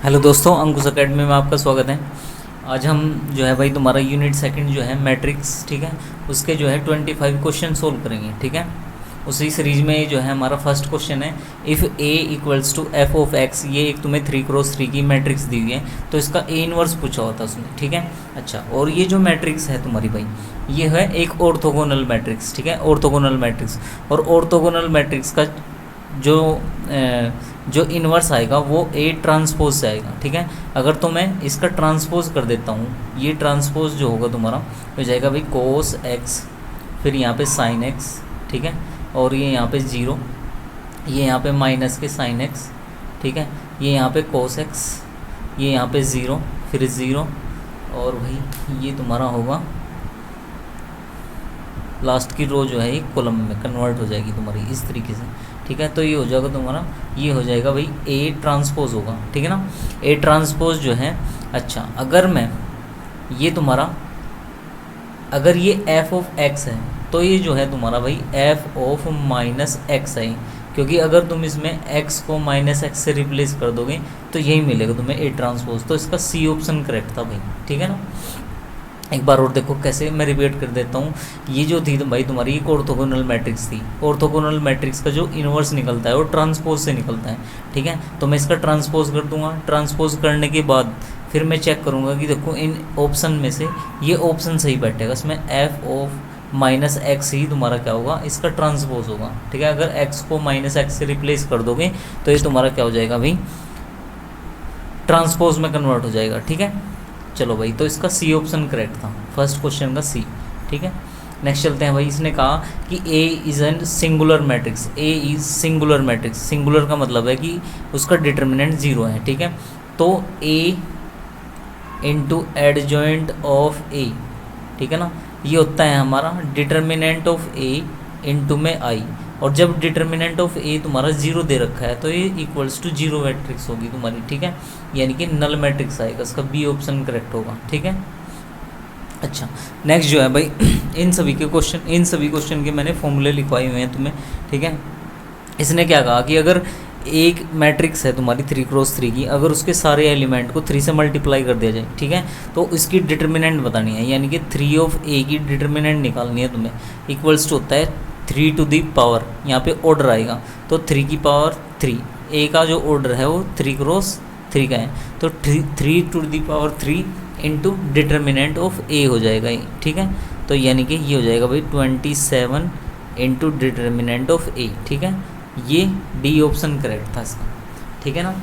Hello दोस्तों, अंकुश academy में आपका स्वागत है। आज हम जो है भाई तुम्हारा यूनिट सेकंड जो है मैट्रिक्स, ठीक है, उसके जो है 25 क्वेश्चन सोल्व करेंगे, ठीक है। उसी सीरीज में जो है हमारा फर्स्ट क्वेश्चन है, if A equals to F of X. ये एक तुम्हें 3x3 की मैट्रिक्स दी हुई है, तो इसका ए इनवर्स पूछा होता है उसमें, ठीक है। अच्छा, और ये जो मैट्रिक्स है तुम्हारी भाई, ये है एक ऑर्थोगोनल मैट्रिक्स, ठीक है, ऑर्थोगोनल मैट्रिक्स। और ऑर्थोगोनल मैट्रिक्स का जो जो इन्वर्स आएगा वो ए ट्रांसपोज से आएगा, ठीक है। अगर तो मैं इसका ट्रांसपोज कर देता हूँ, ये ट्रांसपोज जो होगा तुम्हारा हो जाएगा भाई कोस एक्स, फिर यहाँ पे साइन एक्स, ठीक है, और ये यहाँ पे ज़ीरो, ये यहाँ पे माइनस के साइन एक्स, ठीक है, ये यहाँ पे कोस एक्स, ये यहाँ पे ज़ीरो, फिर ज़ीरो, और भाई ये तुम्हारा होगा लास्ट की रो जो है ये कॉलम में कन्वर्ट हो जाएगी तुम्हारी इस तरीके से, ठीक है। तो ये हो जाएगा तुम्हारा, ये हो जाएगा भाई ए ट्रांसपोज होगा, ठीक है ना। ए ट्रांसपोज जो है, अच्छा अगर मैं ये तुम्हारा, अगर ये एफ ऑफ एक्स है तो ये जो है तुम्हारा भाई एफ ऑफ माइनस एक्स है, क्योंकि अगर तुम इसमें एक्स को माइनस एक्स से रिप्लेस कर दोगे तो यही मिलेगा तुम्हें ए ट्रांसपोज। तो इसका सी ऑप्शन करेक्ट था भाई, ठीक है ना। एक बार और देखो कैसे, मैं रिपीट कर देता हूँ। ये जो थी भाई तुम्हारी एक ऑर्थोगोनल मैट्रिक्स थी। ऑर्थोगोनल मैट्रिक्स का जो इन्वर्स निकलता है वो ट्रांसपोज से निकलता है, ठीक है। तो मैं इसका ट्रांसपोज कर दूंगा। ट्रांसपोज करने के बाद फिर मैं चेक करूँगा कि देखो इन ऑप्शन में से ये ऑप्शन सही बैठेगा, इसमें एफ ऑफ माइनस एक्स ही तुम्हारा क्या होगा, इसका ट्रांसपोज होगा, ठीक है। अगर एक्स को माइनस एक्स से रिप्लेस कर दोगे तो ये तुम्हारा क्या हो जाएगा भाई, ट्रांसपोज में कन्वर्ट हो जाएगा, ठीक है। चलो भाई, तो इसका सी ऑप्शन करेक्ट था, फर्स्ट क्वेश्चन का सी, ठीक है। नेक्स्ट चलते हैं भाई। इसने कहा कि A is an singular matrix. A is singular matrix. Singular का मतलब है कि उसका डिटर्मिनेंट जीरो है, ठीक है। तो ए इंटू एडजॉइंट ऑफ ए, ठीक है ना, ये होता है हमारा डिटर्मिनेंट ऑफ ए इंटू में आई। और जब डिटर्मिनेंट ऑफ ए तुम्हारा जीरो दे रखा है तो ये इक्वल्स टू जीरो मैट्रिक्स होगी तुम्हारी, ठीक है, यानी कि नल मैट्रिक्स आएगा। इसका बी ऑप्शन करेक्ट होगा, ठीक है। अच्छा, नेक्स्ट जो है भाई इन सभी क्वेश्चन के मैंने फॉर्मूले लिखवाए हुए हैं तुम्हें, ठीक है। इसने क्या कहा कि अगर एक मैट्रिक्स है तुम्हारी 3x3 की, अगर उसके सारे एलिमेंट को 3 से मल्टीप्लाई कर दिया जाए, ठीक है, तो इसकी डिटर्मिनेंट बतानी है, यानी कि 3 ऑफ ए की डिटर्मिनेंट निकालनी है तुम्हें। इक्वल्स टू होता है 3 टू दी पावर, यहाँ पे ऑर्डर आएगा तो 3 की पावर 3, ए का जो ऑर्डर है वो 3x3 का है, तो 3 to the power 3 into determinant of A हो जाएगा ये, ठीक है। तो यानी कि ये हो जाएगा भाई 27 इंटू डिटर्मिनेंट ऑफ ए, ठीक है। ये डी ऑप्शन करेक्ट था इसका, ठीक है ना।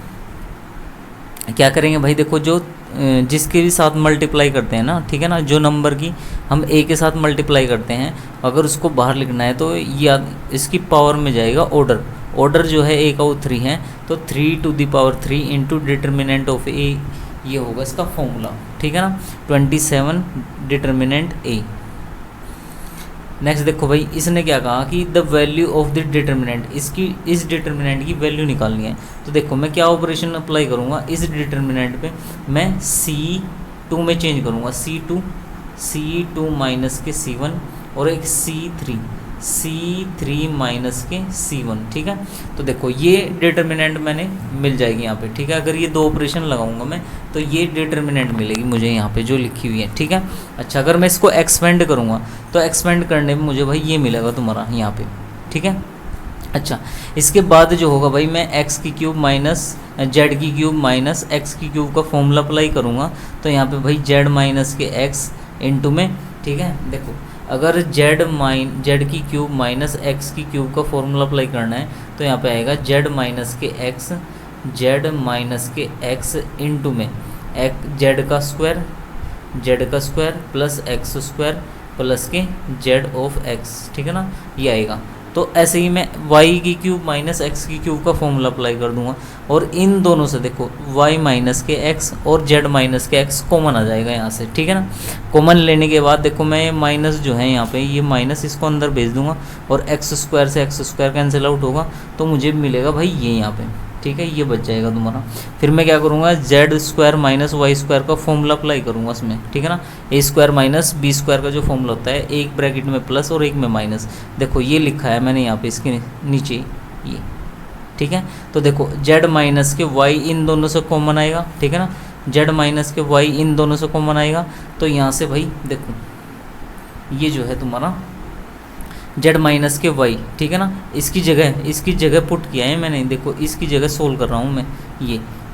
क्या करेंगे भाई, देखो जो जिसके भी साथ मल्टीप्लाई करते हैं ना, ठीक है ना, जो नंबर की हम ए के साथ मल्टीप्लाई करते हैं, अगर उसको बाहर लिखना है तो या इसकी पावर में जाएगा ऑर्डर। ऑर्डर जो है ए का वो 3 है, तो 3 to the power 3 into determinant of A, ये होगा इसका फॉर्मूला, ठीक है ना। 27 डिटर्मिनेंट ए। नेक्स्ट देखो भाई, इसने क्या कहा कि the value of the determinant, इसकी इस डिटर्मिनेंट की वैल्यू निकालनी है। तो देखो मैं क्या ऑपरेशन अप्लाई करूँगा, इस डिटर्मिनेंट पे मैं C2 में चेंज करूँगा, C2 माइनस के C1 और एक C3 माइनस के C1, ठीक है। तो देखो ये डिटर्मिनेंट मैंने मिल जाएगी यहाँ पे, ठीक है। अगर ये दो ऑपरेशन लगाऊंगा मैं तो ये डिटर्मिनेंट मिलेगी मुझे यहाँ पे जो लिखी हुई है, ठीक है। अच्छा, अगर मैं इसको एक्सपेंड करूँगा तो एक्सपेंड करने में मुझे भाई ये मिलेगा तुम्हारा यहाँ पे, ठीक है। अच्छा, इसके बाद जो होगा भाई, मैं एक्स की क्यूब माइनस जेड की क्यूब माइनस एक्स की क्यूब का फॉर्मूला अप्लाई करूँगा, तो यहाँ पे भाई जेड माइनस के एक्स इंटू में, ठीक है। देखो अगर जेड की क्यूब माइनस एक्स की क्यूब का फॉर्मूला अप्लाई करना है तो यहाँ पे आएगा जेड माइनस के एक्स इंटू में जेड का square plus x square plus के जेड ऑफ एक्स, ठीक है ना, ये आएगा। तो ऐसे ही मैं y की क्यूब माइनस एक्स की क्यूब का फॉर्मूला अप्लाई कर दूंगा, और इन दोनों से देखो y माइनस के x और z माइनस के x कॉमन आ जाएगा यहाँ से, ठीक है ना। कॉमन लेने के बाद देखो मैं माइनस जो है यहाँ पे, ये माइनस इसको अंदर भेज दूंगा और एक्स स्क्वायर से एक्स स्क्वायर कैंसिल आउट होगा, तो मुझे मिलेगा भाई ये यहाँ पे, ठीक है, ये बच जाएगा तुम्हारा। फिर मैं क्या करूँगा, Z square minus Y square का फॉर्मूला अप्लाई करूँगा इसमें, ठीक है ना। A square minus B square का जो फॉर्मूला होता है, एक ब्रैकेट में प्लस और एक में माइनस, देखो ये लिखा है मैंने यहाँ पे इसके नीचे ये, ठीक है। तो देखो जेड माइनस के वाई इन दोनों से कॉमन आएगा, ठीक है ना, जेड माइनस के वाई इन दोनों से कॉमन आएगा। तो यहाँ से भाई देखो ये जो है तुम्हारा जेड माइनस के वाई, ठीक है ना, इसकी जगह पुट किया है मैंने, देखो इसकी जगह सोल्व कर रहा हूँ मैं।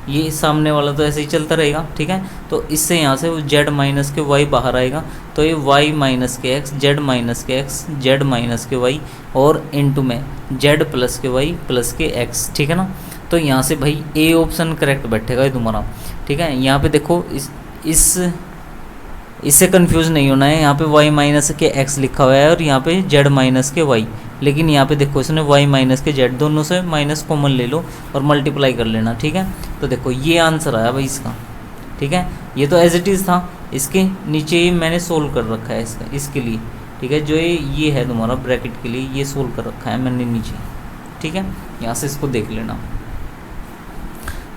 ये सामने वाला तो ऐसे ही चलता रहेगा, ठीक है। तो इससे यहाँ से जेड माइनस के वाई बाहर आएगा, तो ये वाई माइनस के एक्स, जेड माइनस के एक्स, जेड माइनस के वाई और इनटू में जेड प्लस के वाई प्लस के एक्स, ठीक है ना। तो यहाँ से भाई ए ऑप्शन करेक्ट बैठेगा ये तुम्हारा, ठीक है। यहाँ पे देखो इससे कंफ्यूज नहीं होना है, यहाँ पे y माइनस के x लिखा हुआ है और यहाँ पे z माइनस के y, लेकिन यहाँ पे देखो इसने y माइनस के z दोनों से माइनस कॉमन ले लो और मल्टीप्लाई कर लेना, ठीक है। तो देखो ये आंसर आया भाई इसका, ठीक है। ये तो एज इट इज़ था, इसके नीचे ही मैंने सोल्व कर रखा है इसके लिए, ठीक है। जो ये है तुम्हारा ब्रैकेट के लिए ये सोल्व कर रखा है मैंने नीचे, ठीक है। यहाँ से इसको देख लेना।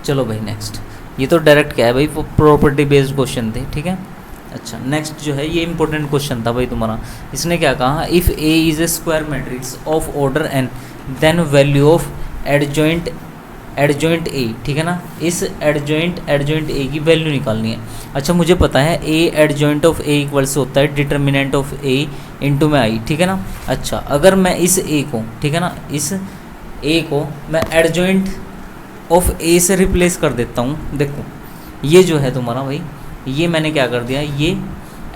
चलो भाई नेक्स्ट, ये तो डायरेक्ट क्या है भाई, प्रॉपर्टी बेस्ड क्वेश्चन थे, ठीक है। अच्छा नेक्स्ट जो है ये इंपॉर्टेंट क्वेश्चन था भाई तुम्हारा। इसने क्या कहा, if A is a square matrix of order N then value of adjoint A, ठीक है ना। इस एडजॉइंट ए की वैल्यू निकालनी है। अच्छा मुझे पता है ए एडजॉइंट ऑफ ए इक्वल्स होता है डिटर्मिनेंट ऑफ ए इंटू में आई, ठीक है ना। अच्छा अगर मैं इस ए को, ठीक है ना, इस ए को मैं एडजॉइंट ऑफ ए से रिप्लेस कर देता हूँ। देखो ये जो है तुम्हारा भाई, ये मैंने क्या कर दिया, ये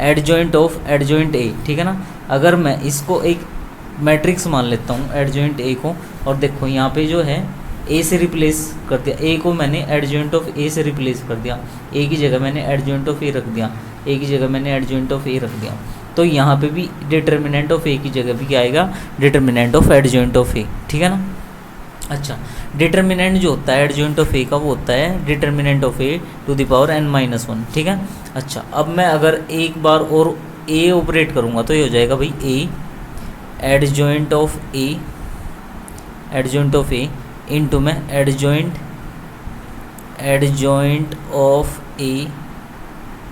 एडजॉइंट ऑफ एडजॉइंट ए, ठीक है ना। अगर मैं इसको एक मैट्रिक्स मान लेता हूँ एडजॉइंट ए को, और देखो यहाँ पे जो है ए से रिप्लेस कर दिया, ए को मैंने एडजॉइंट ऑफ ए से रिप्लेस कर दिया, ए की जगह मैंने एडजॉइंट ऑफ ए रख दिया, ए की जगह मैंने एडजॉइंट ऑफ ए रख दिया। तो यहाँ पे भी डिटर्मिनेंट ऑफ ए की जगह भी क्या आएगा, determinant of adjoint of A, ठीक है ना। अच्छा डिटर्मिनेंट जो होता है एडजॉइंट ऑफ ए का वो होता है determinant of A to the power n-1, ठीक है। अच्छा अब मैं अगर एक बार और ए ऑपरेट करूँगा तो ये हो जाएगा भाई ए एडजॉइंट ऑफ ए इंटू में एडजॉइंट ऑफ ए,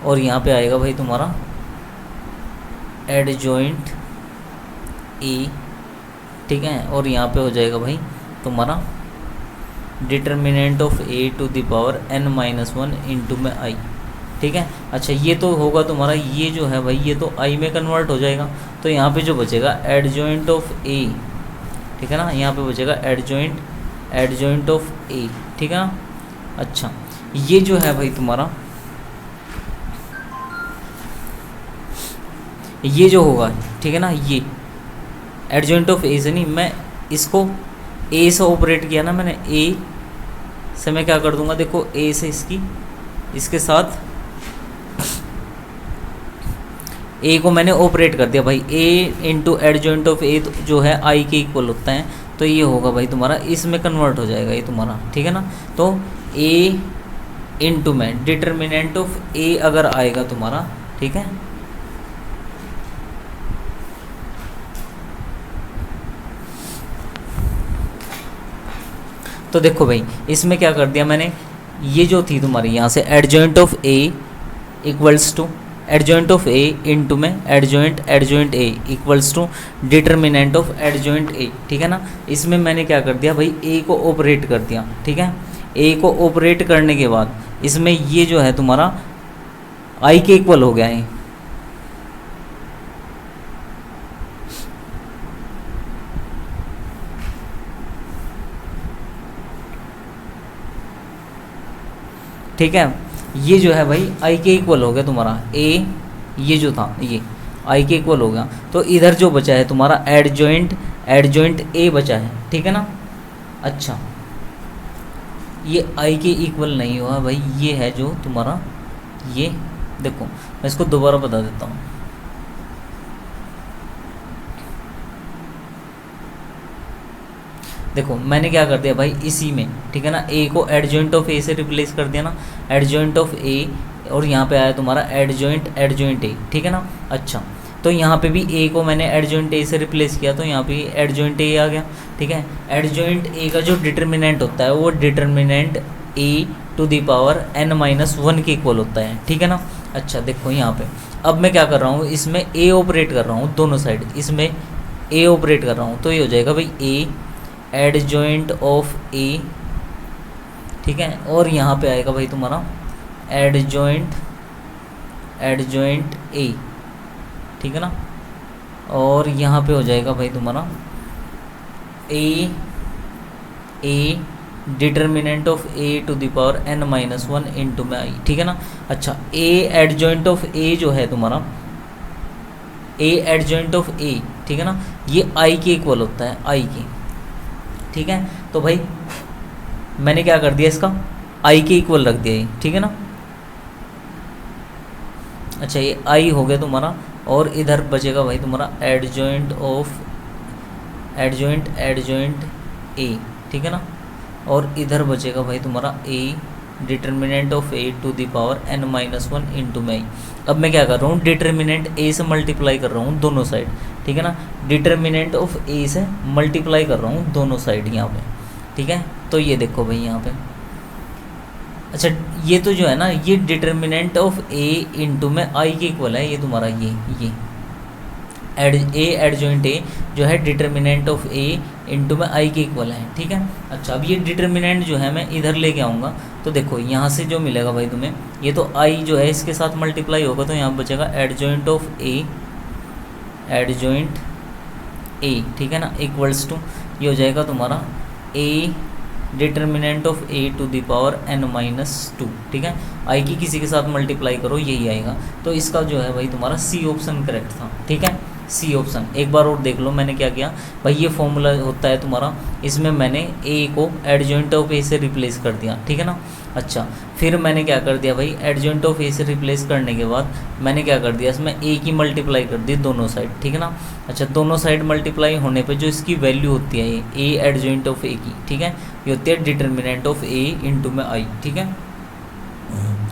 और यहाँ पे आएगा भाई तुम्हारा एडजॉइंट ए, ठीक है। और यहाँ पे हो जाएगा भाई तुम्हारा determinant of A to the power n-1 into में आई, ठीक है। अच्छा ये तो होगा तुम्हारा, ये जो है भाई ये तो आई में कन्वर्ट हो जाएगा। तो यहाँ पे जो बचेगा एडजॉइंट ऑफ ए, ठीक है ना, यहाँ पे बचेगा एडजॉइंट ऑफ ए, ठीक है ना। अच्छा ये जो है भाई तुम्हारा, ये जो होगा, ठीक है ना, ये एडजॉइंट ऑफ ए से नहीं, मैं इसको ए से ऑपरेट किया ना मैंने, ए से मैं क्या कर दूंगा, देखो ए से इसके साथ ए को मैंने ऑपरेट कर दिया भाई, ए इंटू एडजॉइंट ऑफ ए जो है आई के इक्वल होता है। तो ये होगा भाई तुम्हारा, इसमें कन्वर्ट हो जाएगा ये तुम्हारा, ठीक है ना। तो ए इंटू में डिटर्मिनेंट ऑफ ए अगर आएगा तुम्हारा, ठीक है, तो देखो भाई इसमें क्या कर दिया मैंने, ये जो थी तुम्हारी यहाँ से adjoint of A equals to adjoint of A into में adjoint A equals to determinant of adjoint A, ठीक है ना। इसमें मैंने क्या कर दिया भाई, ए को ऑपरेट कर दिया, ठीक है। ए को ऑपरेट करने के बाद इसमें ये जो है तुम्हारा आई के इक्वल हो गया है, ठीक है। ये जो है भाई आई के इक्वल हो गया तुम्हारा, ए ये जो था ये आई के इक्वल हो गया। तो इधर जो बचा है तुम्हारा एडजॉइंट ए बचा है, ठीक है ना। अच्छा ये आई के इक्वल नहीं हुआ भाई, ये है जो तुम्हारा, ये देखो मैं इसको दोबारा बता देता हूँ। देखो मैंने क्या कर दिया भाई इसी में, ठीक है ना, ए को एडजॉइंट ऑफ ए से रिप्लेस कर दिया ना, एडजॉइंट ऑफ ए, और यहाँ पे आया तुम्हारा एडजॉइंट ए, ठीक है ना। अच्छा तो यहाँ पे भी ए को मैंने एडजॉइंट ए से रिप्लेस किया, तो यहाँ पे एडजॉइंट ए आ गया, ठीक है। एडजॉइंट ए का जो डिटर्मिनेंट होता है वो determinant A to the power n-1 के इक्वल होता है, ठीक है ना। अच्छा देखो यहाँ पे अब मैं क्या कर रहा हूँ, इसमें ए ऑपरेट कर रहा हूँ दोनों साइड, इसमें ए ऑपरेट कर रहा हूँ, तो ये हो जाएगा भाई ए एडजॉइंट ऑफ ए, ठीक है, और यहाँ पे आएगा भाई तुम्हारा एडजॉइंट ए, ठीक है ना, और यहाँ पे हो जाएगा भाई तुम्हारा A determinant of A to the power n minus 1 into में आई, ठीक है ना। अच्छा, ए एडजॉइंट ऑफ ए जो है तुम्हारा, ए एडजॉइंट ऑफ ए, ठीक है ना, ये आई के इक्वल होता है, आई के, ठीक है। तो भाई मैंने क्या कर दिया, इसका आई के इक्वल रख दिया ये, ठीक है ना। अच्छा, ये आई हो गया तुम्हारा, और इधर बचेगा भाई तुम्हारा एडजॉइंट ए, ठीक है ना, और इधर बचेगा भाई तुम्हारा A determinant of A to the power n minus 1 into में आई। अब मैं क्या कर रहा हूँ, डिटर्मिनेंट ए से मल्टीप्लाई कर रहा हूँ दोनों साइड, ठीक है ना, डिटर्मिनेंट ऑफ ए से मल्टीप्लाई कर रहा हूँ दोनों साइड यहाँ पे, ठीक है। तो ये देखो भाई यहाँ पे, अच्छा ये तो जो है ना, ये डिटर्मिनेंट ऑफ ए इंटू में आई के इक्वल है, ये तुम्हारा ये ए एडजॉइंट ए जो है डिटर्मिनेंट ऑफ ए इंटू में आई के इक्वल है, ठीक है। अच्छा, अब ये डिटर्मिनेंट जो है मैं इधर लेके आऊँगा, तो देखो यहाँ से जो मिलेगा भाई तुम्हें, ये तो आई जो है इसके साथ मल्टीप्लाई होगा, तो यहाँ बचेगा एडजॉइंट ऑफ ए, ठीक है ना, इक्वल्स टू ये हो जाएगा तुम्हारा A determinant of A to the power n minus 2, ठीक है। आई की किसी के साथ मल्टीप्लाई करो, यही आएगा। तो इसका जो है भाई तुम्हारा सी ऑप्शन करेक्ट था, ठीक है, सी ऑप्शन। एक बार और देख लो मैंने क्या किया भाई, ये फॉर्मूला होता है तुम्हारा, इसमें मैंने ए को एडजॉइंट ऑफ ए से रिप्लेस कर दिया, ठीक है ना। अच्छा, फिर मैंने क्या कर दिया भाई, एडजॉइंट ऑफ ए से रिप्लेस करने के बाद मैंने क्या कर दिया, इसमें ए की मल्टीप्लाई कर दी दोनों साइड, ठीक है ना। अच्छा, दोनों साइड मल्टीप्लाई होने पे जो इसकी वैल्यू होती है ये ए एडजॉइंट ऑफ ए की, ठीक है, ये होती है डिटर्मिनेंट ऑफ ए इंटू में आई, ठीक है।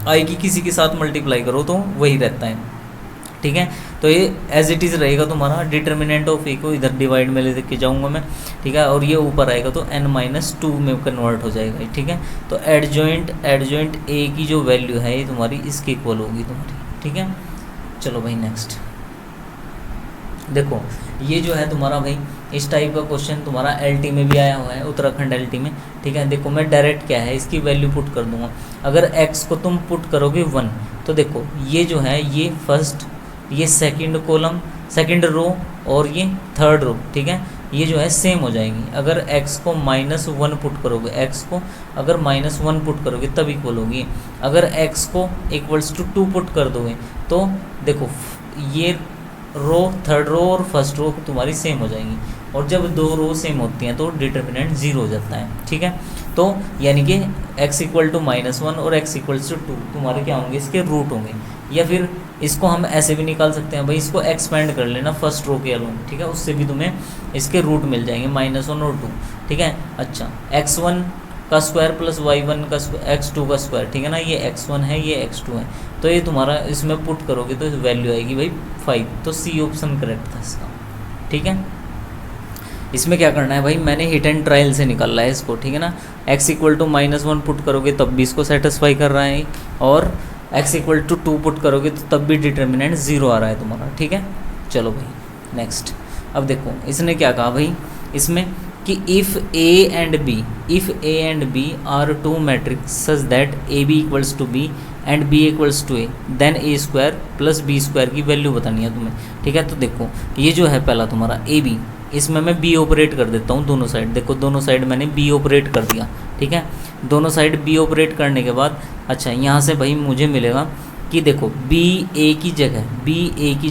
आई की किसी के साथ मल्टीप्लाई करो तो वही रहता है, ठीक है। तो ये एज इट इज़ रहेगा तुम्हारा, डिटर्मिनेंट ऑफ ए को इधर डिवाइड में लेके जाऊंगा मैं, ठीक है, और ये ऊपर आएगा तो n माइनस 2 में कन्वर्ट हो जाएगा, ठीक है। तो एडजॉइंट ए की जो वैल्यू है ये तुम्हारी इसके इक्वल होगी तुम्हारी, ठीक है। चलो भाई नेक्स्ट देखो, ये जो है तुम्हारा भाई इस टाइप का क्वेश्चन तुम्हारा LT में भी आया हुआ है, उत्तराखंड LT में, ठीक है। देखो मैं डायरेक्ट क्या है इसकी वैल्यू पुट कर दूंगा। अगर x को तुम पुट करोगे 1, तो देखो ये जो है ये फर्स्ट, ये सेकंड कॉलम, सेकंड रो और ये थर्ड रो, ठीक है, ये जो है सेम हो जाएगी। अगर x को -1 पुट करोगे, x को अगर -1 पुट करोगे तब इक्वल होगी। अगर x को इक्वल्स टू 2 पुट कर दोगे तो देखो ये रो, थर्ड रो और फर्स्ट रो तुम्हारी सेम हो जाएंगी, और जब दो रो सेम होती हैं तो डिटर्मिनेंट 0 हो जाता है, ठीक है। तो यानी कि x इक्वल टू -1 और x इक्वल्स टू 2 तुम्हारे क्या होंगे, इसके रूट होंगे। या फिर इसको हम ऐसे भी निकाल सकते हैं भाई, इसको एक्सपेंड कर लेना फर्स्ट रो के अलोन, ठीक है, उससे भी तुम्हें इसके रूट मिल जाएंगे -1 और 2, ठीक है। अच्छा, x1 का स्क्वायर प्लस y1 का x2 का स्क्वायर, ठीक है ना, ये x1 है ये x2 है, तो ये तुम्हारा इसमें पुट करोगे तो वैल्यू आएगी भाई 5। तो सी ऑप्शन करेक्ट था इसका, ठीक है। इसमें क्या करना है भाई, मैंने हिट एंड ट्रायल से निकाला है इसको, ठीक है ना। x इक्वल टू -1 पुट करोगे तब भी इसको सेटिस्फाई कर रहा है, और x इक्वल टू 2 पुट करोगे तो तब भी डिटर्मिनेंट 0 आ रहा है तुम्हारा, ठीक है। चलो भाई नेक्स्ट, अब देखो इसने क्या कहा भाई इसमें कि if A and B are two matrix such that A B equals to B and B equals to A, then A square plus B square की वैल्यू बतानी है तुम्हें, ठीक है। तो देखो ये जो है पहला तुम्हारा ए बी, इसमें मैं बी ऑपरेट कर देता हूँ दोनों साइड। देखो दोनों साइड मैंने बी ऑपरेट कर दिया, ठीक है। दोनों साइड बी ऑपरेट करने के बाद अच्छा यहाँ से भाई मुझे मिलेगा कि देखो बी ए की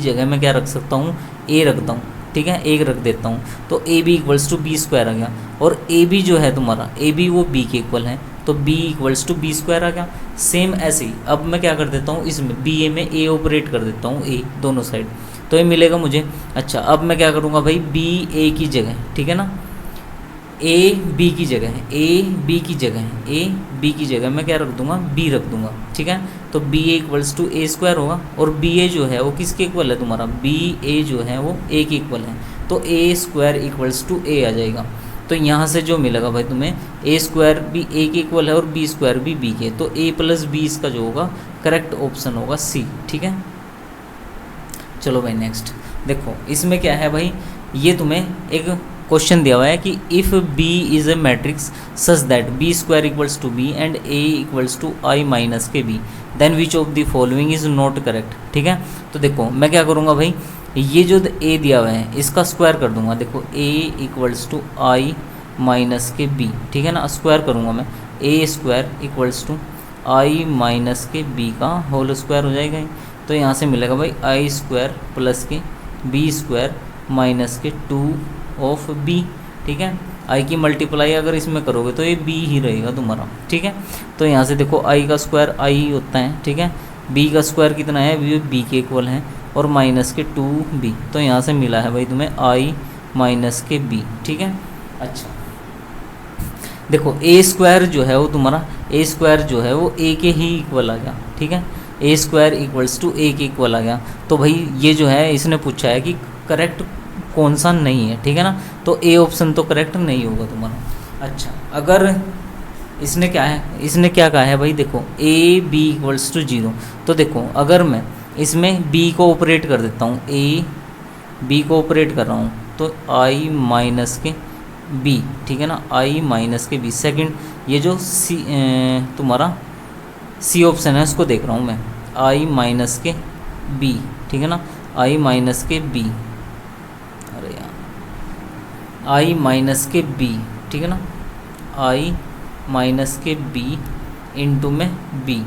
जगह मैं क्या रख सकता हूँ, ए रखता हूँ, ठीक है, एक रख देता हूँ, तो A B equals to B square आ गया। और ए बी जो है तुम्हारा, ए बी वो बी के इक्वल है, तो B equals to B square आ गया। सेम ऐसे ही अब मैं क्या कर देता हूँ, इसमें बी ए में ए ऑपरेट कर देता हूँ, ए दोनों साइड, तो ये मिलेगा मुझे। अच्छा अब मैं क्या करूँगा भाई, बी ए की जगह, ठीक है ना, ए बी की जगह है, ए बी की जगह मैं क्या रख दूंगा, बी रख दूंगा, ठीक है। तो B A equals to A square होगा, और बी ए जो है वो किसके इक्वल है तुम्हारा, बी ए जो है वो ए के इक्वल है, तो ए स्क्वायर इक्वल्स टू ए आ जाएगा। तो यहाँ से जो मिलेगा भाई तुम्हें, ए स्क्वायर भी ए के इक्वल है और बी स्क्वायर भी बी के, तो ए प्लस बी इसका जो होगा करेक्ट ऑप्शन होगा सी, ठीक है। चलो भाई नेक्स्ट देखो, इसमें क्या है भाई, ये तुम्हें एक क्वेश्चन दिया हुआ है कि if B is a matrix such that B square equals to B and A equals to I minus K B, then which of the following is not correct. ठीक है, तो देखो मैं क्या करूँगा भाई, ये जो ए दिया हुआ है इसका स्क्वायर कर दूंगा। देखो A equals to I minus K B, ठीक है ना, स्क्वायर करूँगा मैं, A square equals to I minus K B का होल स्क्वायर हो जाएगा। तो यहाँ से मिलेगा भाई I square plus K B square minus K 2 of B. ठीक है, आई की मल्टीप्लाई अगर इसमें करोगे तो ये बी ही रहेगा तुम्हारा। ठीक है, तो यहाँ से देखो आई का स्क्वायर आई होता है, ठीक है, बी का स्क्वायर कितना है, बी के इक्वल है, और माइनस के 2b, तो यहाँ से मिला है भाई तुम्हें आई माइनस के बी। ठीक है, अच्छा देखो ए स्क्वायर जो है वो तुम्हारा, ए स्क्वायर जो है वो ए के ही इक्वल आ गया। ठीक है, ए स्क्वायर इक्वल्स टू ए के इक्वल आ गया। तो भाई ये जो है इसने पूछा है कि करेक्ट कौन सा नहीं है, ठीक है ना, तो ए ऑप्शन तो करेक्ट नहीं होगा तुम्हारा। अच्छा, अगर इसने क्या है, इसने क्या कहा है भाई, देखो ए बी इक्वल्स टू 0, तो देखो अगर मैं इसमें b को ऑपरेट कर देता हूँ, a b को ऑपरेट कर रहा हूँ, तो i माइनस के b, ठीक है ना, i माइनस के b। सेकंड ये जो c तुम्हारा c ऑप्शन है उसको देख रहा हूँ मैं, i माइनस के b, ठीक है ना, i माइनस के b, अरे यार i माइनस के b, ठीक है ना, i माइनस के b इंटू में b,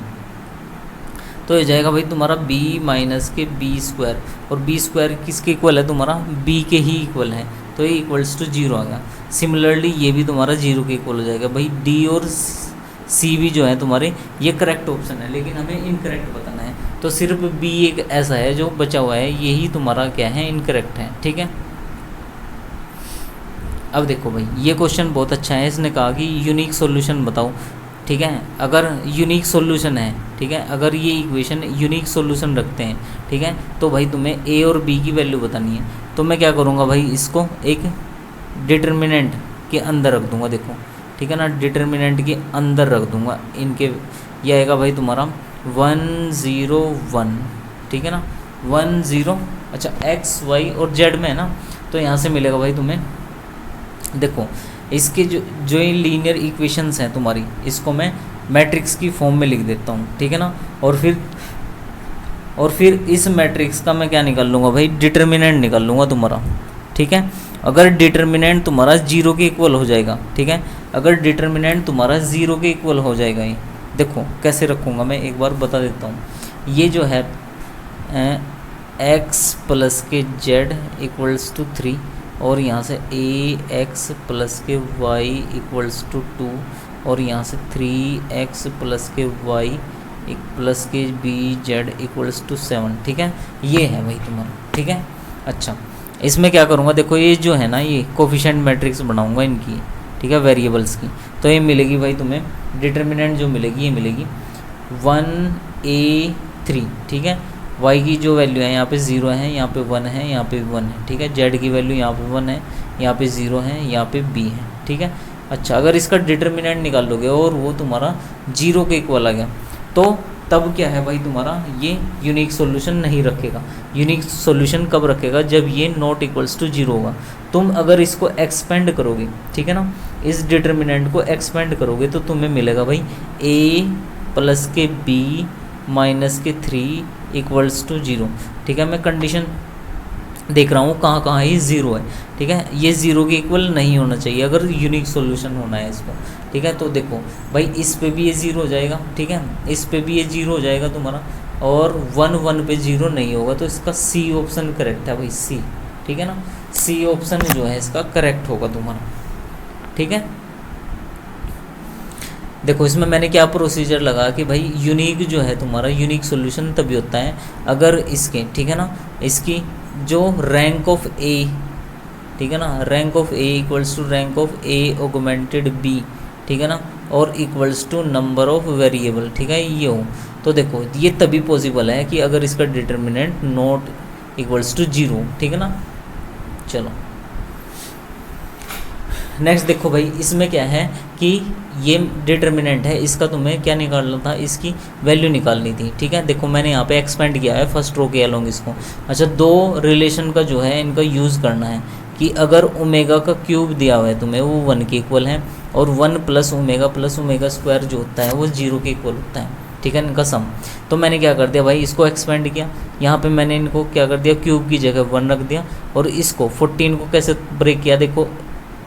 तो ये जाएगा भाई तुम्हारा b minus K B square, और बी स्क्वायर किसके इक्वल है तुम्हारा, b के ही इक्वल है, तो ये इक्वल्स टू 0 आ गया। सिमिलरली ये भी तुम्हारा 0 के इक्वल हो जाएगा। भाई d और c भी जो है तुम्हारे ये करेक्ट ऑप्शन है, लेकिन हमें इनकरेक्ट बताना है, तो सिर्फ b एक ऐसा है जो बचा हुआ है, यही तुम्हारा क्या है, इनकरेक्ट है। ठीक है, अब देखो भाई ये क्वेश्चन बहुत अच्छा है, इसने कहा कि यूनिक सॉल्यूशन बताओ। ठीक है, अगर यूनिक सॉल्यूशन है, ठीक है, अगर ये इक्वेशन यूनिक सॉल्यूशन रखते हैं, ठीक है, तो भाई तुम्हें ए और बी की वैल्यू बतानी है। तो मैं क्या करूँगा भाई, इसको एक डिटर्मिनेंट के अंदर रख दूँगा, देखो ठीक है ना, डिटर्मिनेंट के अंदर रख दूँगा इनके, ये आएगा भाई तुम्हारा 1 0 1, ठीक है ना, 1 0, अच्छा एक्स वाई और जेड में है ना, तो यहाँ से मिलेगा भाई तुम्हें, देखो इसके जो ये लीनियर इक्वेशंस हैं तुम्हारी, इसको मैं मैट्रिक्स की फॉर्म में लिख देता हूँ। ठीक है ना, और फिर इस मैट्रिक्स का मैं क्या निकाल लूँगा भाई, डिटर्मिनेंट निकाल लूँगा तुम्हारा। ठीक है, अगर डिटर्मिनेंट तुम्हारा 0 के इक्वल हो जाएगा, ठीक है, अगर डिटर्मिनेंट तुम्हारा 0 के इक्वल हो जाएगा, ये देखो कैसे रखूँगा मैं एक बार बता देता हूँ। ये जो है x प्लस के जेड इक्वल्स टू 3, और यहाँ से ax प्लस के y इक्वल्स टू 2, और यहाँ से 3x प्लस के y प्लस के bz इक्वल्स टू 7। ठीक है, ये है भाई तुम्हारा। ठीक है, अच्छा इसमें क्या करूँगा, देखो ये जो है ना, ये कोफिशिएंट मैट्रिक्स बनाऊँगा इनकी, ठीक है, वेरिएबल्स की, तो ये मिलेगी भाई तुम्हें डिटर्मिनेंट जो मिलेगी, ये मिलेगी 1a3, ठीक है, y की जो वैल्यू है यहाँ पे 0 है, यहाँ पे 1 है, यहाँ पे 1 है, ठीक है, z की वैल्यू यहाँ पे 1 है, यहाँ पे 0 है, यहाँ पे b है। ठीक है, अच्छा अगर इसका डिटर्मिनेंट निकाल लोगे और वो तुम्हारा 0 के इक्वल आ गया, तो तब क्या है भाई तुम्हारा, ये यूनिक सॉल्यूशन नहीं रखेगा। यूनिक सॉल्यूशन कब रखेगा, जब ये नॉट इक्वल्स टू 0 होगा। तुम अगर इसको एक्सपेंड करोगे, ठीक है ना, इस डिटर्मिनेंट को एक्सपेंड करोगे, तो तुम्हें मिलेगा भाई a प्लस के b माइनस के 3 इक्वल्स टू 0। ठीक है, मैं कंडीशन देख रहा हूँ कहाँ कहाँ ये 0 है। ठीक है, ये 0 के इक्वल नहीं होना चाहिए अगर यूनिक सॉल्यूशन होना है इसको। ठीक है, तो देखो भाई इस पे भी ये 0 हो जाएगा, ठीक है, इस पे भी ये 0 हो जाएगा तुम्हारा, और 1 1 पे 0 नहीं होगा, तो इसका सी ऑप्शन करेक्ट है भाई, सी। ठीक है ना, सी ऑप्शन जो है इसका करेक्ट होगा तुम्हारा। ठीक है, देखो इसमें मैंने क्या प्रोसीजर लगा कि भाई यूनिक जो है तुम्हारा, यूनिक सॉल्यूशन तभी होता है अगर इसके, ठीक है ना, इसकी जो रैंक ऑफ ए, ठीक है ना, rank of A equals to rank of A augmented B, ठीक है ना, और equals to number of variable, ठीक है, ये हो। तो देखो ये तभी पॉसिबल है कि अगर इसका डिटर्मिनेंट नॉट इक्वल्स टू 0। ठीक है ना, चलो नेक्स्ट देखो भाई, इसमें क्या है कि ये डिटर्मिनेंट है, इसका तुम्हें क्या निकालना था, इसकी वैल्यू निकालनी थी। ठीक है, देखो मैंने यहाँ पे एक्सपेंड किया है फर्स्ट रो के अलोंग इसको। अच्छा, दो रिलेशन का जो है इनका यूज़ करना है कि अगर ओमेगा का क्यूब दिया हुआ है तुम्हें वो 1 के इक्वल है, और 1 प्लस ओमेगा स्क्वायर जो होता है वो 0 के इक्वल होता है, ठीक है, इनका सम। तो मैंने क्या कर दिया भाई, इसको एक्सपेंड किया, यहाँ पे मैंने इनको क्या कर दिया, क्यूब की जगह 1 रख दिया, और इसको 14 को कैसे ब्रेक किया, देखो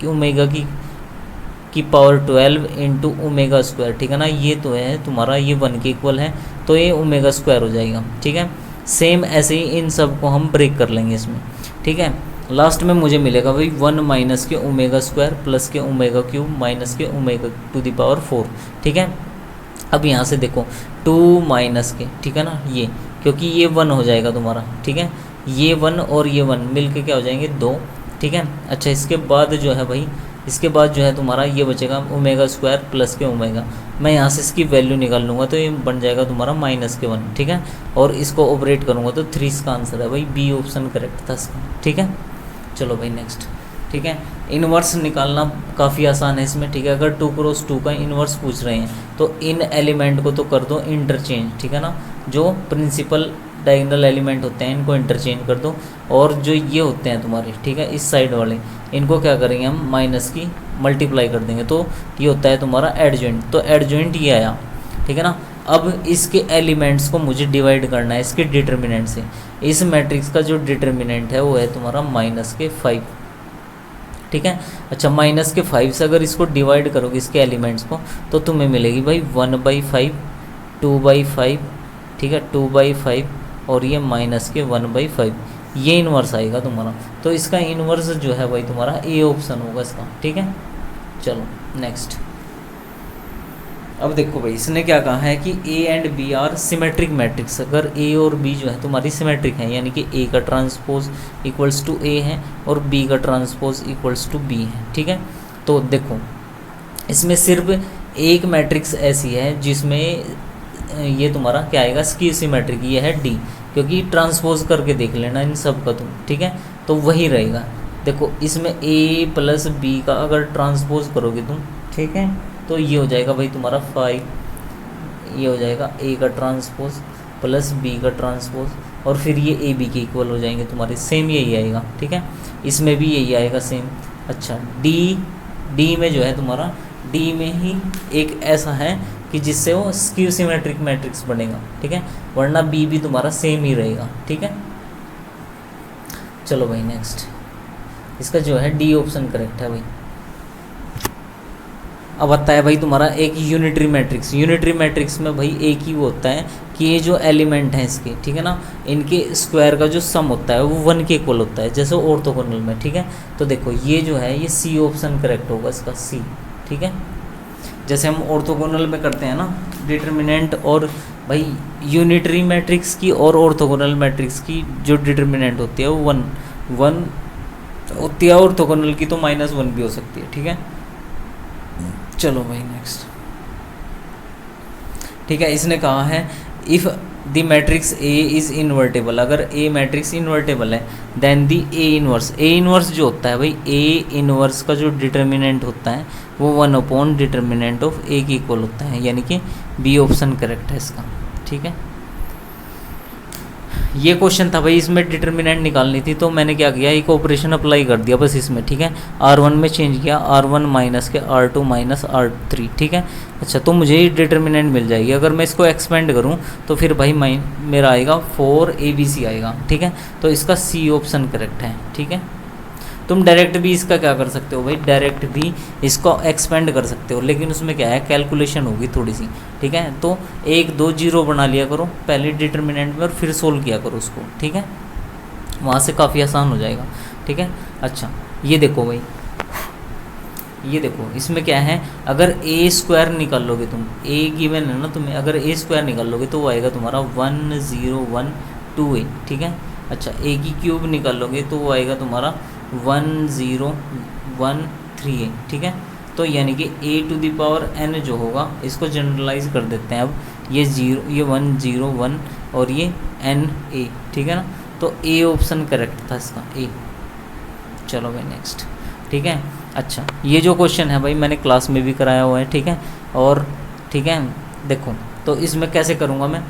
ओमेगा की पावर 12 इंटू ओमेगा स्क्वायर, ठीक है ना, ये तो है तुम्हारा, ये 1 के इक्वल है, तो ये ओमेगा स्क्वायर हो जाएगा, ठीक है। सेम ऐसे ही इन सब को हम ब्रेक कर लेंगे इसमें, ठीक है। लास्ट में मुझे मिलेगा भाई 1 माइनस के ओमेगा स्क्वायर प्लस के ओमेगा क्यूब माइनस के ओमेगा टू द पावर 4, ठीक है। अब यहाँ से देखो 2 माइनस के, ठीक है ना, ये क्योंकि ये 1 हो जाएगा तुम्हारा, ठीक है, ये 1 और ये 1 मिल के क्या हो जाएंगे 2, ठीक है। अच्छा इसके बाद जो है भाई, इसके बाद जो है तुम्हारा ये बचेगा ओमेगा स्क्वायर प्लस के ओमेगा, मैं यहाँ से इसकी वैल्यू निकाल लूँगा तो ये बन जाएगा तुम्हारा माइनस के 1, ठीक है, और इसको ऑपरेट करूँगा तो 3 इसका आंसर है भाई, बी ऑप्शन करेक्ट था इसका, ठीक है। चलो भाई नेक्स्ट, ठीक है। इन्वर्स निकालना काफ़ी आसान है इसमें, ठीक है। अगर 2 क्रॉस 2 का इन्वर्स पूछ रहे हैं तो इन एलिमेंट को तो कर दो इंटरचेंज, ठीक है ना, जो प्रिंसिपल डायगोनल एलिमेंट होते हैं इनको इंटरचेंज कर दो, और जो ये होते हैं तुम्हारे, ठीक है, इस साइड वाले, इनको क्या करेंगे हम माइनस की मल्टीप्लाई कर देंगे, तो ये होता है तुम्हारा एडजॉइंट, तो एडजॉइंट ये आया, ठीक है ना। अब इसके एलिमेंट्स को मुझे डिवाइड करना है इसके डिटर्मिनेंट से, इस मैट्रिक्स का जो डिटर्मिनेंट है वो है तुम्हारा -5, ठीक है। अच्छा -5 से अगर इसको डिवाइड करोगे इसके एलिमेंट्स को तो तुम्हें मिलेगी भाई 1/5, 2/5, ठीक है, 2/5 और ये -1/5, ये इन्वर्स आएगा तुम्हारा। तो इसका इन्वर्स जो है भाई तुम्हारा ए ऑप्शन होगा इसका, ठीक है। चलो नेक्स्ट, अब देखो भाई इसने क्या कहा है कि A and B are symmetric matrix, अगर ए और बी जो है तुम्हारी सिमेट्रिक है, यानी कि ए का ट्रांसपोज इक्वल्स टू ए है और बी का ट्रांसपोज इक्वल्स टू बी है, ठीक है। तो देखो इसमें सिर्फ एक मैट्रिक्स ऐसी है जिसमें ये तुम्हारा क्या आएगा, स्क्यू सिमेट्रिक, ये है डी, क्योंकि ट्रांसपोज करके देख लेना इन सब का तुम, ठीक है, तो वही रहेगा। देखो इसमें ए प्लस बी का अगर ट्रांसपोज करोगे तुम, ठीक है, तो ये हो जाएगा भाई तुम्हारा 5, ये हो जाएगा ए का ट्रांसपोज प्लस बी का ट्रांसपोज, और फिर ये ए बी के इक्वल हो जाएंगे तुम्हारे, सेम यही आएगा, ठीक है, इसमें भी यही आएगा सेम। अच्छा डी में जो है तुम्हारा, डी में ही एक ऐसा है कि जिससे वो स्क्यू सिमेट्रिक मैट्रिक्स बनेगा, ठीक है, वरना बी भी तुम्हारा सेम ही रहेगा, ठीक है। चलो भाई नेक्स्ट, इसका जो है डी ऑप्शन करेक्ट है भाई। अब आता है भाई तुम्हारा एक यूनिटरी मैट्रिक्स, यूनिटरी मैट्रिक्स में भाई एक ही वो होता है कि ये जो एलिमेंट हैं इसके, ठीक है ना, इनके स्क्वायर का जो सम होता है वो 1 के इक्वल होता है, जैसे ऑर्थोगोनल में, ठीक है। तो देखो ये जो है ये सी ऑप्शन करेक्ट होगा इसका, सी, ठीक है। जैसे हम ऑर्थोगोनल में करते हैं ना डिटर्मिनेंट, और भाई यूनिटरी मैट्रिक्स की और ऑर्थोगोनल मैट्रिक्स की जो डिटर्मिनेंट होती है वो 1 होती है, ऑर्थोगोनल की तो -1 भी हो सकती है, ठीक है। चलो भाई नेक्स्ट, ठीक है, इसने कहा है if the matrix A is invertible, अगर ए मैट्रिक्स इन्वर्टेबल है देन द ए इन्वर्स जो होता है भाई, ए इन्वर्स का जो डिटर्मिनेंट होता है वो 1 डिटर्मिनेंट ऑफ ए के इक्वल होता है, यानी कि बी ऑप्शन करेक्ट है इसका, ठीक है। ये क्वेश्चन था भाई, इसमें डिटर्मिनेंट निकालनी थी, तो मैंने क्या किया, एक ऑपरेशन अप्लाई कर दिया बस इसमें, ठीक है, R1 में चेंज किया, R1 माइनस के R2 माइनस R3, ठीक है। अच्छा तो मुझे ये डिटर्मिनेंट मिल जाएगी, अगर मैं इसको एक्सपेंड करूँ तो फिर भाई मेरा आएगा 4ABC आएगा, ठीक है। तो इसका सी ऑप्शन करेक्ट है, ठीक है। तुम डायरेक्ट भी इसका क्या कर सकते हो भाई, डायरेक्ट भी इसको एक्सपेंड कर सकते हो, लेकिन उसमें क्या है कैलकुलेशन होगी थोड़ी सी, ठीक है। तो 1 2 0 बना लिया करो पहले डिटर्मिनेंट में और फिर सोल्व किया करो उसको, ठीक है, वहाँ से काफ़ी आसान हो जाएगा, ठीक है। अच्छा ये देखो भाई, ये देखो इसमें क्या है, अगर ए स्क्वायर निकाल लोगे तुम, ए गिवन है ना तुम्हें, अगर ए स्क्वायर निकाल लोगे तो वो आएगा तुम्हारा 1012a, ठीक है। अच्छा ए की क्यूब निकाल लोगे तो वो आएगा तुम्हारा 1013a, ठीक है। तो यानी कि a to the power n जो होगा इसको जनरलाइज कर देते हैं, अब ये 101 और ये na, ठीक है ना। तो a ऑप्शन करेक्ट था इसका, a। चलो भाई नेक्स्ट, ठीक है। अच्छा ये जो क्वेश्चन है भाई मैंने क्लास में भी कराया हुआ है, ठीक है, और ठीक है देखो तो इसमें कैसे करूँगा मैं,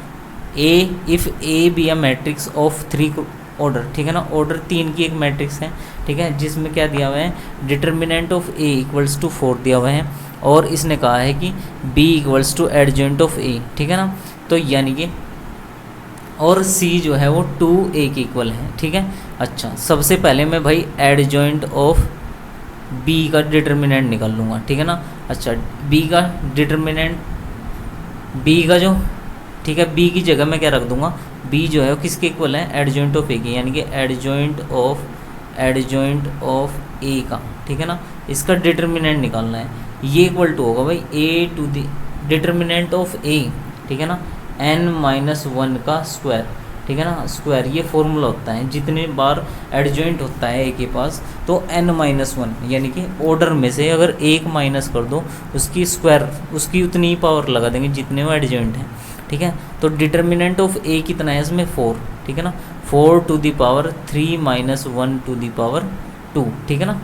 if A be a matrix of 3 order, ठीक है ना, ऑर्डर 3 की एक मैट्रिक्स है, ठीक है, जिसमें क्या दिया हुआ है, determinant of A equals to 4 दिया हुआ है, और इसने कहा है कि B equals to adjoint of A, ठीक है ना। तो यानी कि और सी जो है वो 2a के इक्वल है, ठीक है। अच्छा, सबसे पहले मैं भाई एडजॉइंट ऑफ बी का डिटर्मिनेंट निकाल लूँगा, ठीक है ना। अच्छा, बी का डिटर्मिनेंट, बी का जो, ठीक है, बी की जगह मैं क्या रख दूंगा, बी जो है वो किसके इक्वल है, एडजॉइंट ऑफ ए की, यानी कि एडजॉइंट ऑफ ए का, ठीक है ना। इसका डिटर्मिनेंट निकालना है, ये इक्वल टू होगा भाई ए to the determinant of A, ठीक है ना, n-1 का स्क्वायर, ठीक है ना। स्क्वायर ये फॉर्मूला होता है, जितने बार एडजॉइंट होता है ए के पास तो n-1, यानी कि ऑर्डर में से अगर एक माइनस कर दो उसकी स्क्वायर, उसकी उतनी ही पावर लगा देंगे जितने वो एडजॉइंट हैं, ठीक है। तो डिटर्मिनेंट ऑफ ए कितना है इसमें 4, ठीक है ना, 4 to the power 3 minus 1 to the power 2, ठीक है ना।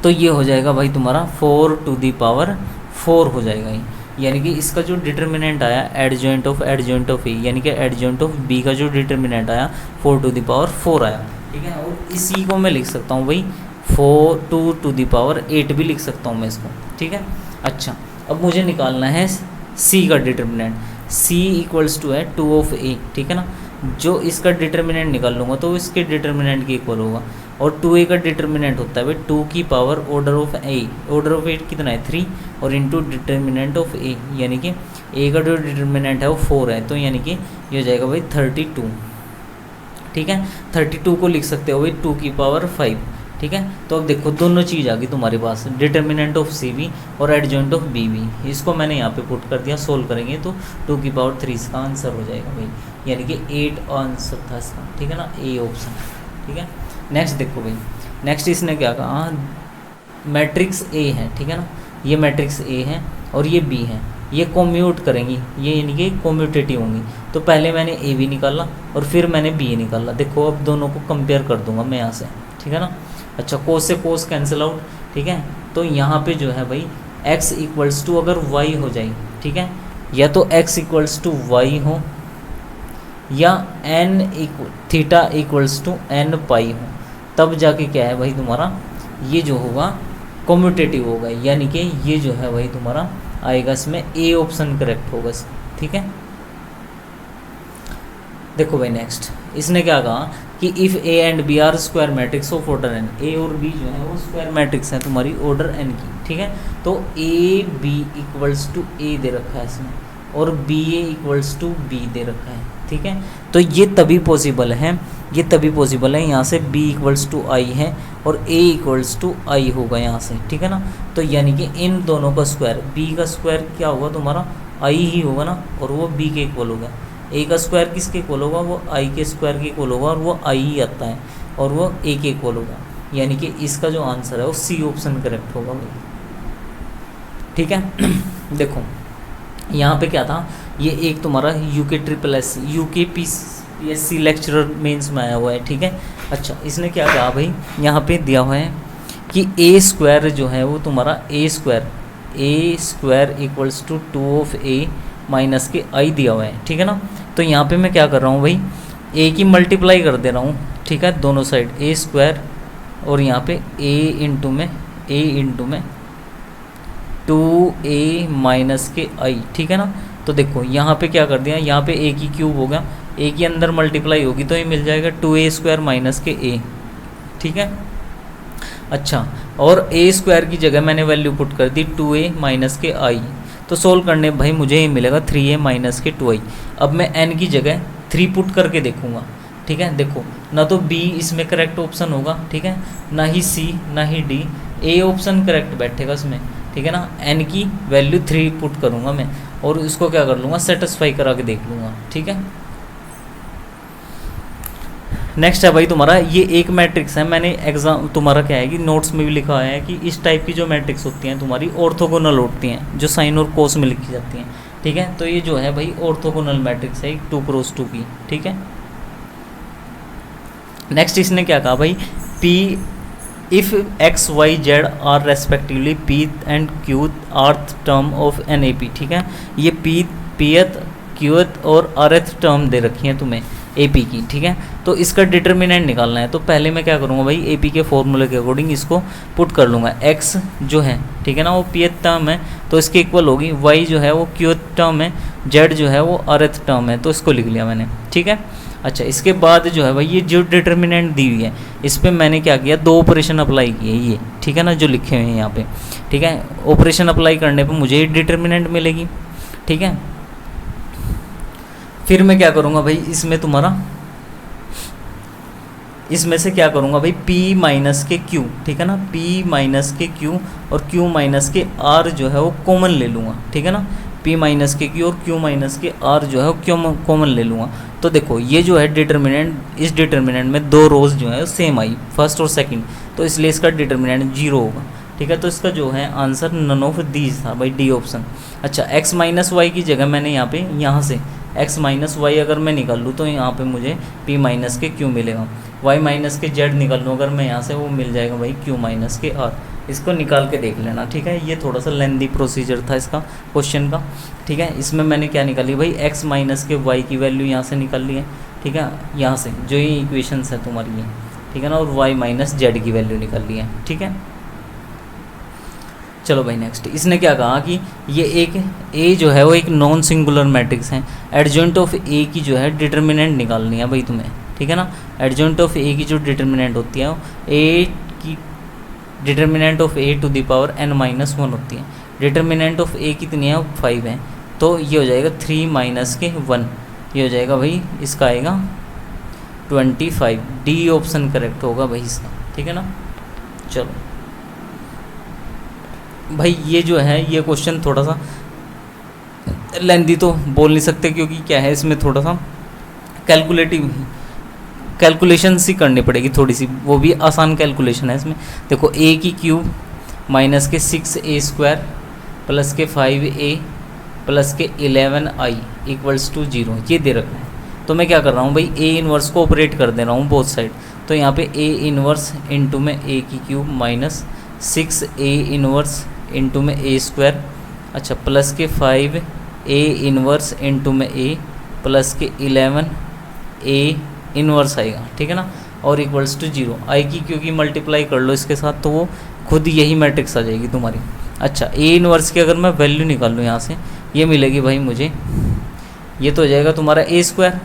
तो ये हो जाएगा भाई तुम्हारा 4 टू द पावर 4 हो जाएगा ये, यानी कि इसका जो डिटर्मिनेंट आया एडजॉइंट ऑफ ए, यानी कि एडजॉइंट ऑफ बी का जो डिटर्मिनेंट आया 4 टू द पावर 4 आया, ठीक है। और इसी को मैं लिख सकता हूँ भाई 2 टू द पावर 8 भी लिख सकता हूँ मैं इसको, ठीक है। अच्छा, अब मुझे निकालना है सी का डिटर्मिनेंट, सी इक्वल्स टू है 2 ऑफ ए, ठीक है ना। जो इसका डिटर्मिनेंट निकाल लूँगा तो इसके डिटर्मिनेंट के इक्वल होगा, और 2a का डिटर्मिनेंट होता है भाई 2 की पावर ऑर्डर ऑफ ए कितना है 3, और इनटू डिटर्मिनेंट ऑफ ए, यानी कि ए का जो डिटर्मिनेंट है वो 4 है, तो यानी कि ये हो जाएगा भाई 32, ठीक है। 32 को लिख सकते हो भाई 2 की पावर 5, ठीक है। तो अब देखो दोनों चीज़ आ गई तुम्हारे पास, डिटर्मिनेंट ऑफ सी भी और एडजॉइंट ऑफ बी भी। इसको मैंने यहाँ पे पुट कर दिया, सोल्व करेंगे तो 2 की पावर 3 इसका आंसर हो जाएगा भाई, यानी कि 8 आंसर था इसका, ठीक है ना, ए ऑप्शन, ठीक है। नेक्स्ट देखो भाई, नेक्स्ट इसने क्या कहा, मैट्रिक्स ए है, ठीक है ना, ये मैट्रिक्स ए है और ये बी है, ये कॉम्यूट करेंगी, ये यानी कि कॉम्यूटेटिव होंगी। तो पहले मैंने ए बी निकाला और फिर मैंने बी निकाला, देखो अब दोनों को कंपेयर कर दूंगा मैं यहाँ से, ठीक है ना। अच्छा, कोस से कोस कैंसिल आउट, ठीक है। तो यहाँ पे जो है भाई x इक्वल्स टू अगर y हो जाए, ठीक है, या तो x इक्वल्स टू y हो या थीटा इक्वल्स टू n पाई हो, तब जाके क्या है भाई तुम्हारा ये जो होगा कॉम्यूटेटिव होगा, यानी कि ये जो है भाई तुम्हारा आएगा इसमें ए ऑप्शन करेक्ट होगा, ठीक है। देखो भाई नेक्स्ट इसने क्या कहा कि if A and B are square matrix of order N, A और बी जो है वो स्क्वायर मैट्रिक्स है तुम्हारी ऑर्डर एन की, ठीक है। तो A B equals to A दे रखा है इसमें, और B A equals to B दे रखा है, ठीक है। तो ये तभी पॉसिबल है, ये तभी पॉसिबल है, यहाँ से b इक्वल्स टू आई है और a इक्वल्स टू आई होगा यहाँ से, ठीक है ना। तो यानी कि इन दोनों का स्क्वायर, b का स्क्वायर क्या होगा तुम्हारा i ही होगा ना, और वो b के इक्वल होगा। a का स्क्वायर किसके इक्वल होगा, वो i के स्क्वायर के इक्वल होगा, और वो i ही आता है, और वो a के इक्वल होगा, यानी कि इसका जो आंसर है वो सी ऑप्शन करेक्ट होगा, ठीक है। देखो यहाँ पे क्या था, ये एक तुम्हारा UKPSC लेक्चरर मेंस में आया हुआ है, ठीक है। अच्छा, इसने क्या कहा भाई, यहाँ पे दिया हुआ है कि a स्क्वायर जो है वो तुम्हारा a square equals to 2 of a minus k i दिया हुआ है, ठीक है ना। तो यहाँ पे मैं क्या कर रहा हूँ भाई, a की मल्टीप्लाई कर दे रहा हूँ, ठीक है, दोनों साइड a स्क्वायर, और यहाँ पे a इंटू में 2a माइनस के i, ठीक है ना। तो देखो यहाँ पे क्या कर दिया, यहाँ पे a की क्यूब होगा, a के अंदर मल्टीप्लाई होगी तो ये मिल जाएगा 2a स्क्वायर माइनस के a, ठीक है। अच्छा, और a स्क्वायर की जगह मैंने वैल्यू पुट कर दी 2a माइनस के i, तो सोल्व करने भाई मुझे ये मिलेगा 3a माइनस के 2i। अब मैं n की जगह 3 पुट करके देखूँगा, ठीक है। देखो ना तो b इसमें करेक्ट ऑप्शन होगा, ठीक है, ना ही c ना ही d, a ऑप्शन करेक्ट बैठेगा इसमें, ठीक है ना। n की वैल्यू 3 पुट करूँगा मैं, और इसको क्या कर लूँगा, सेटिस्फाई करा के देख लूँगा, ठीक है। नेक्स्ट है भाई तुम्हारा ये एक मैट्रिक्स है, मैंने एग्जाम तुम्हारा क्या है कि नोट्स में भी लिखा है कि इस टाइप की जो मैट्रिक्स होती हैं तुम्हारी ऑर्थोगोनल होती हैं, जो साइन और कोस में लिखी जाती हैं, ठीक है। तो ये जो है भाई ऑर्थोगोनल मैट्रिक्स है 2x2 की, ठीक है। नेक्स्ट इसने क्या कहा भाई, P if x y z are respectively p and q rth term of NAP, ठीक है। ये pth qth और rth टर्म दे रखी हैं तुम्हें AP की, ठीक है। तो इसका डिटर्मिनेंट निकालना है, तो पहले मैं क्या करूँगा भाई, AP के फॉर्मूले के अकॉर्डिंग इसको पुट कर लूँगा। x जो है, ठीक है ना, वो pth टर्म है तो इसके इक्वल होगी, y जो है वो qth टर्म है, z जो है वो rth टर्म है, तो इसको लिख लिया मैंने, ठीक है। अच्छा, इसके बाद जो है भाई ये जो डिटर्मिनेंट दी हुई है इस पर मैंने क्या किया, 2 ऑपरेशन अप्लाई किए ये, ठीक है ना, जो लिखे हुए हैं यहाँ पे, ठीक है। ऑपरेशन अप्लाई करने पे मुझे डिटर्मिनेंट मिलेगी, ठीक है। फिर मैं क्या करूँगा भाई, इसमें तुम्हारा, इसमें से क्या करूँगा भाई, P माइनस के Q, ठीक है ना, P माइनस के Q और Q माइनस के R जो है वो कॉमन ले लूँगा, ठीक है ना। P माइनस के Q और Q माइनस के R जो है वो कॉमन ले लूँगा। तो देखो ये जो है डिटर्मिनेंट, इस डिटर्मिनेंट में 2 रोज जो है सेम आई, फर्स्ट और सेकंड, तो इसलिए इसका डिटर्मिनेंट 0 होगा, ठीक है। तो इसका जो है आंसर नन ऑफ दीज था भाई, डी ऑप्शन। अच्छा, x माइनस वाई की जगह मैंने यहाँ पे, यहाँ से x माइनस वाई अगर मैं निकाल लूँ तो यहाँ पे मुझे P माइनस के Q मिलेगा, y माइनस के z निकाल लूँ अगर मैं यहाँ से, वो मिल जाएगा भाई Q माइनस के R। इसको निकाल के देख लेना, ठीक है। ये थोड़ा सा लेंदी प्रोसीजर था इसका क्वेश्चन का, ठीक है। इसमें मैंने क्या निकाली भाई, x माइनस के y की वैल्यू यहाँ से निकाल ली है, ठीक है, यहाँ से जो ये इक्वेशंस है तुम्हारी ये, ठीक है ना, और y माइनस z की वैल्यू निकाल ली है, ठीक है। चलो भाई नेक्स्ट, इसने क्या कहा कि ये एक A जो है वो एक नॉन सिंगुलर मैट्रिक्स है, एडजॉइंट ऑफ A की जो है डिटर्मिनेंट निकालनी है भाई तुम्हें, ठीक है ना। एडजॉइंट ऑफ A की जो डिटर्मिनेंट होती है A की determinant of A to the power n minus 1 होती है। डिटर्मिनेंट ऑफ A कितनी है, 5 है, तो ये हो जाएगा 3 माइनस के 1, ये हो जाएगा भाई, इसका आएगा 25, डी ऑप्शन करेक्ट होगा भाई इसका, ठीक है ना। चलो भाई ये जो है ये क्वेश्चन थोड़ा सा लेंदी तो बोल नहीं सकते, क्योंकि क्या है इसमें थोड़ा सा कैलकुलेशन सी करनी पड़ेगी थोड़ी सी, वो भी आसान कैलकुलेशन है इसमें। देखो A की क्यूब माइनस के 6a स्क्वायर प्लस के 5a प्लस के 11i इक्वल्स टू 0, ये दे रखा है। तो मैं क्या कर रहा हूँ भाई, A इन्वर्स को ऑपरेट कर दे रहा हूँ बोथ साइड, तो यहाँ पे A इन्वर्स इंटू में A की cube minus 6a inverse into में A स्क्वायर, अच्छा, प्लस के 5a इन्वर्स इंटू में A प्लस के 11a इन्वर्स आएगा, ठीक है ना, और इक्वल्स टू 0। आई की क्योंकि मल्टीप्लाई कर लो इसके साथ तो वो खुद यही मैट्रिक्स आ जाएगी तुम्हारी। अच्छा, A इन्वर्स की अगर मैं वैल्यू निकाल लूँ यहाँ से, ये मिलेगी भाई मुझे, ये तो हो जाएगा तुम्हारा A स्क्वायर,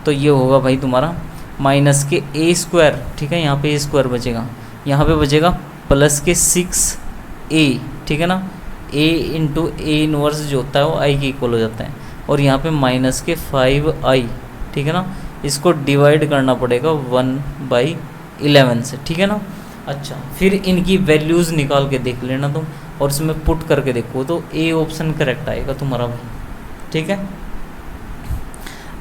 तो ये होगा भाई तुम्हारा माइनस के A स्क्वायर, ठीक है, यहाँ पे A स्क्वायर बचेगा, यहाँ पे बचेगा प्लस के 6a, ठीक है ना, A इंटू A इन्वर्स जो होता है वो I के इक्वल हो जाता है, और यहाँ पे माइनस के 5i, ठीक है ना, इसको डिवाइड करना पड़ेगा 1/11 से, ठीक है ना। अच्छा, फिर इनकी वैल्यूज़ निकाल के देख लेना तुम, और इसमें पुट करके देखो तो A ऑप्शन करेक्ट आएगा तुम्हारा भाई, ठीक है।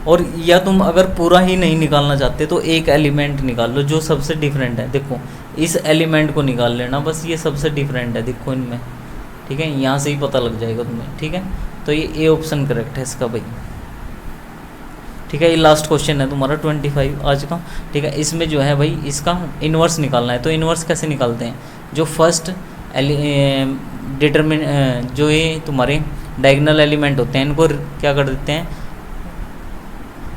और या तुम अगर पूरा ही नहीं निकालना चाहते तो एक एलिमेंट निकाल लो जो सबसे डिफरेंट है, देखो इस एलिमेंट को निकाल लेना, बस ये सबसे डिफरेंट है देखो इनमें, ठीक है, यहाँ से ही पता लग जाएगा तुम्हें, ठीक है। तो ये A ऑप्शन करेक्ट है इसका भाई, ठीक है। ये लास्ट क्वेश्चन है तुम्हारा 25 आज का, ठीक है। इसमें जो है भाई इसका इन्वर्स निकालना है, तो इन्वर्स कैसे निकालते हैं, जो फर्स्ट डिटरमिन जो ये तुम्हारे डायगोनल एलिमेंट होते हैं इनको क्या कर देते हैं,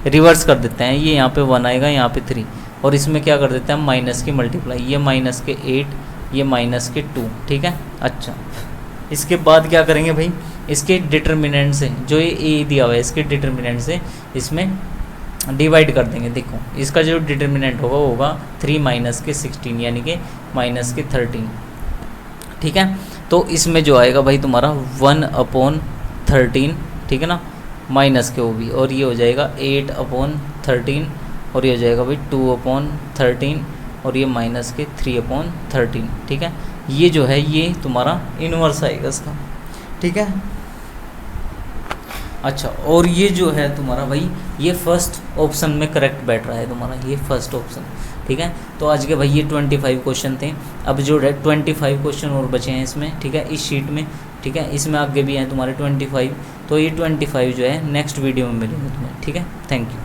रिवर्स कर देते हैं। ये यहाँ पे 1 आएगा, यहाँ पे 3, और इसमें क्या कर देते हैं माइनस की मल्टीप्लाई, ये माइनस के 8, ये माइनस के 2, ठीक है। अच्छा, इसके बाद क्या करेंगे भाई, इसके डिटर्मिनेंट से जो ये A दिया हुआ है इसके डिटर्मिनेंट से इसमें डिवाइड कर देंगे। देखो इसका जो डिटर्मिनेंट होगा वो होगा 3 माइनस के 16 यानी कि माइनस के 13, ठीक है। तो इसमें जो आएगा भाई तुम्हारा 1/13, ठीक है ना, माइनस के वो भी, और ये हो जाएगा 8/13, और ये हो जाएगा भाई 2/13, और ये माइनस के 3/13, ठीक है। ये जो है ये तुम्हारा इन्वर्स आएगा इसका, ठीक है। अच्छा, और ये जो है तुम्हारा भाई ये फर्स्ट ऑप्शन में करेक्ट बैठ रहा है तुम्हारा, ये फर्स्ट ऑप्शन, ठीक है। तो आज के भाई ये 25 क्वेश्चन थे, अब जो 25 क्वेश्चन और बचे हैं इसमें, ठीक है, इस शीट में, ठीक है, इसमें आगे भी हैं तुम्हारे 25, तो ये 25 जो है नेक्स्ट वीडियो में मिलेंगे तुम्हें, ठीक है। Thank you.